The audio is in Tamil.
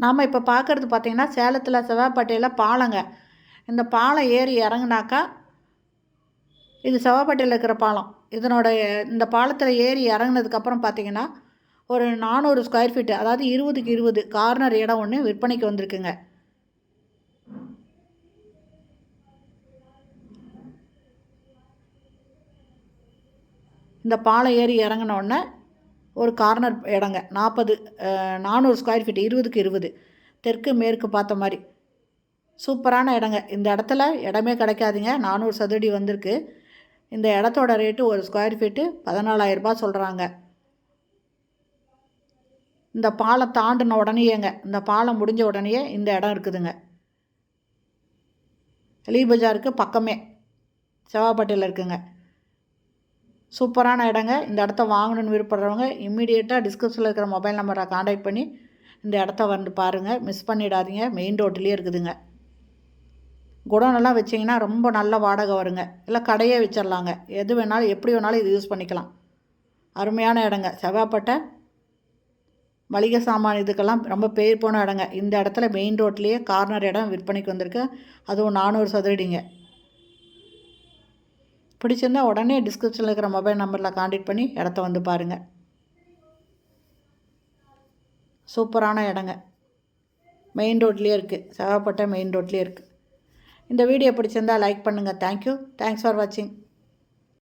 நாம் இப்போ பார்க்குறது பார்த்திங்கன்னா சேலத்தில் செவ்வாப்பேட்டையில் பாலங்க. இந்த பாலம் ஏறி இறங்குனாக்கா இது செவ்வாப்பேட்டையில் இருக்கிற பாலம். இந்த பாலத்தில் ஏறி இறங்குனதுக்கப்புறம் பார்த்திங்கன்னா ஒரு 400 ஸ்கொயர் ஃபீட்டு, அதாவது 20க்கு 20 கார்னர் இடம் ஒன்று விற்பனைக்கு வந்திருக்குங்க. இந்த பாலம் ஏறி இறங்கினோடனே ஒரு கார்னர் இடங்க 400 ஸ்கொயர் ஃபீட் 20க்கு 20 தெற்கு மேற்கு பார்த்த மாதிரி சூப்பரான இடங்க. இந்த இடத்துல இடமே கிடைக்காதுங்க. 400 சதுரடி வந்திருக்கு. இந்த இடத்தோட ரேட்டு ஒரு ஸ்கொயர் ஃபீட்டு 14,000 ரூபாய் சொல்கிறாங்க. இந்த பாலம் தாண்டின உடனேங்க, இந்த பாலம் முடிஞ்ச உடனேயே இந்த இடம் இருக்குதுங்க. லீ பஜாருக்கு பக்கமே செவ்வாப்பேட்டையில் இருக்குங்க. சூப்பரான இடங்க. இந்த இடத்த வாங்கணுன்னு விருப்பப்படுறவங்க இம்மீடியட்டாக டிஸ்கிரிப்ஷனில் இருக்கிற மொபைல் நம்பரை காண்டாக்ட் பண்ணி இந்த இடத்த வந்து பாருங்கள். மிஸ் பண்ணிடாதீங்க. மெயின் ரோட்லேயே இருக்குதுங்க. குடோனெல்லாம் வச்சிங்கன்னா ரொம்ப நல்ல வாடகை வருங்க. இல்லை கடையே வச்சிடலாங்க. எது வேணாலும் எப்படி வேணாலும் இது யூஸ் பண்ணிக்கலாம். அருமையான இடங்க. செவ்வாப்பேட்டை மளிகை சாமான் இதுக்கெல்லாம் ரொம்ப பேர் போன இடங்க. இந்த இடத்துல மெயின் ரோட்லேயே கார்னர் இடம் விற்பனைக்கு வந்திருக்கு. அதுவும் 400 சதுரடிங்க. பிடிச்சிருந்தா உடனே டிஸ்கிரிப்ஷனில் இருக்கிற மொபைல் நம்பரில் காண்டாக்ட் பண்ணி இடத்த வந்து பாருங்கள். சூப்பரான இடங்க. மெயின் ரோட்லேயே இருக்குது. செவ்வாப்பேட்டை மெயின் ரோட்லேயே இருக்குது. இந்த வீடியோ பிடிச்சிருந்தால் லைக் பண்ணுங்கள். தேங்க்யூ. தேங்க்ஸ் ஃபார் வாட்சிங்.